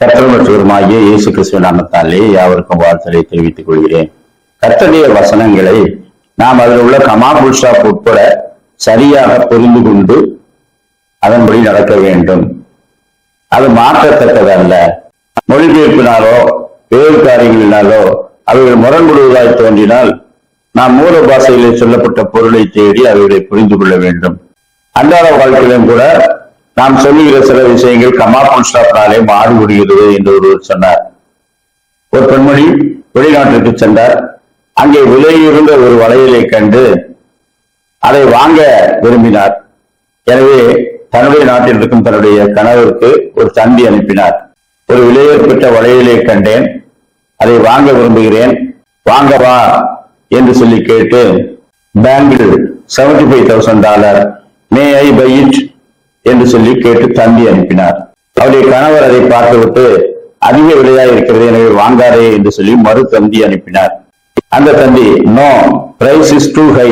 கர்த்தருமாகிய இயேசு கிறிஸ்துவ நாமத்தாலே யாவருக்கும் வாழ்த்தலை தெரிவித்துக் கொள்கிறேன். கர்த்தருடைய வசனங்களை நாம் அதில் உள்ள கமா புல் ஸ்டாப் உட்பட சரியாக புரிந்து கொண்டு அதன்படி நடக்க வேண்டும். அது மாற்றத்தக்கதல்ல. மொழிபெயர்ப்பினாலோ வேறு காரியங்களினாலோ அவைகள் முரண்படுவதாய் தோன்றினால் நாம் மூல பாஷையிலே சொல்லப்பட்ட பொருளை தேடி அவைகளை புரிந்து கொள்ள வேண்டும். அன்றாட வாழ்க்கையிலும் கூட நாம் சொல்லுகிற சில விஷயங்கள் கமா புல் ஸ்டாப்னாலே மாறுபடுகிறது என்று ஒருவர் சொன்னார். ஒரு பெண்மணி வெளிநாட்டிற்கு சென்றார். அங்கே விலையிருந்த ஒரு வளையலை கண்டு அதை வாங்க விரும்பினார். எனவே தன்னுடைய நாட்டில் இருக்கும் தன்னுடைய கணவருக்கு ஒரு தந்தி அனுப்பினார். ஒரு விலையேற்பட்ட வளையலை கண்டேன், அதை வாங்க விரும்புகிறேன், வாங்கவா என்று சொல்லி கேட்டு bangle $75,000 may I buy it என்று சொல்லி கேட்டு தந்தி அனுப்பினார். அவருடைய கணவர் அதை பார்த்துவிட்டு அதிக விலையாக இருக்கிறது, எனவே வாங்காதே என்று சொல்லி மறு தந்தி அனுப்பினார். அந்த தந்தி no price is too high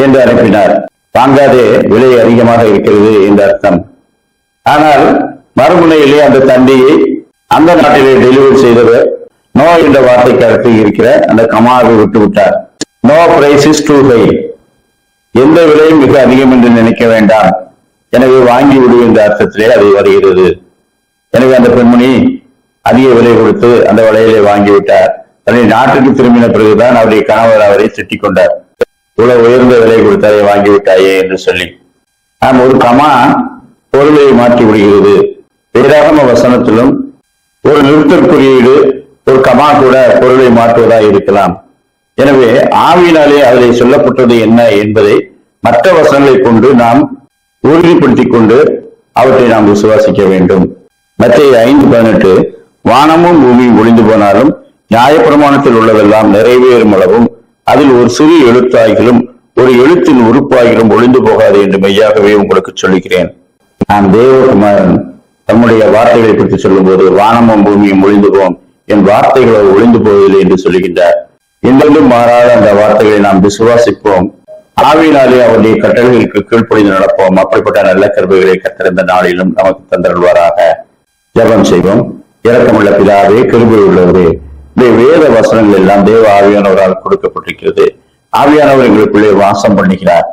என்று அனுப்பினார். வாங்காதே, விலை அதிகமாக இருக்கிறது என்று அர்த்தம். ஆனால் மறுமுனையிலே அந்த தந்தியை அந்த நாட்டிலே டெலிவரி செய்தவர் நோ என்ற வார்த்தைக்கு அடுத்து இருக்கிற அந்த கமாவை விட்டு விட்டார். No price is too high, எந்த விலையும் மிக அதிகம் என்று நினைக்க வேண்டாம், எனவே வாங்கி விடு என்ற அர்த்தத்திலே அதை வருகிறது. எனவே அந்த பெண்மணி அதிக விலை கொடுத்து அந்த வளையலை வாங்கிவிட்டார். தன்னுடைய நாட்டுக்கு திரும்பின பிறகுதான் அவருடைய கணவர் அவரை திட்டிக் கொண்டார். இவ்வளவு உயர்ந்த விலை கொடுத்து அதை வாங்கிவிட்டாயே என்று சொல்லி. நாம் ஒரு கமா பொருளை மாற்றி விடுகிறது. வேதாகம வசனத்திலும் ஒரு நிறுத்தற் குறியீடு, ஒரு கமா கூட பொருளை மாற்றுவதாக இருக்கலாம். எனவே ஆவியினாலே அதில் சொல்லப்பட்டது என்ன என்பதை மற்ற வசனங்களை கொண்டு நாம் உறுதிப்படுத்திக் கொண்டு அவற்றை நாம் விசுவாசிக்க வேண்டும். மத்தேயு 5:18 வானமும் பூமியும் ஒளிந்து போனாலும் நியாயப்பிரமாணத்தில் உள்ளதெல்லாம் நிறைவேறும் அளவும் அதில் ஒரு சிறு எழுத்தாகிலும் ஒரு எழுத்தின் உறுப்பாகிலும் ஒளிந்து போகாது என்று மெய்யாகவே உங்களுக்கு சொல்லுகிறேன். நான் தேவகுமாரன் தம்முடைய வார்த்தைகளை பற்றி சொல்லும் போது வானமும் பூமியும் ஒளிந்து போம், என் வார்த்தைகளோ ஒளிந்து போவதில்லை என்று சொல்லுகின்றார். என்றென்றும் மாறாத அந்த வார்த்தைகளை நாம் விசுவாசிப்போம். ஆவியினாலே அவருடைய கட்டளைகளுக்கு கீழ்ப்படிந்து நடப்போம். அப்படிப்பட்ட நல்ல கருவிகளை கத்திருந்த நாளிலும் நமக்கு தந்தருள்வாராக. ஜெபம் செய்வோம். இரக்கமுள்ள பிதாவே, கிருபை உள்ளவரே, இந்த வேத வசனங்கள் எல்லாம் தேவ ஆவியானவரால் கொடுக்கப்பட்டிருக்கிறது. ஆவியானவர் எங்களுக்குள்ளே வாசம் பண்ணுகிறார்.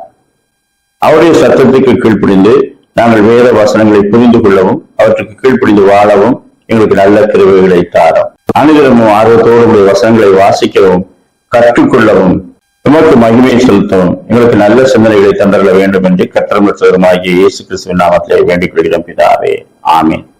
அவருடைய சத்தத்துக்கு கீழ்ப்படிந்து நாங்கள் வேத வசனங்களை புரிந்து கொள்ளவும் அவற்றுக்கு கீழ்ப்படிந்து வாழவும் எங்களுக்கு நல்ல கிருபைகளை தாரும். அனுதினமும் ஆர்வத்தோடு வசனங்களை வாசிக்கவும் கற்றுக்கொள்ளவும் உமக்கு மகிமையை செலுத்தவும் எங்களுக்கு நல்ல சிந்தனைகளை தந்தரல வேண்டும் என்று கர்த்தருமாகிய இயேசு கிறிஸ்துவின் நாமத்திலே வேண்டிக் கொள்கிறோம் பிதாவே. ஆமென்.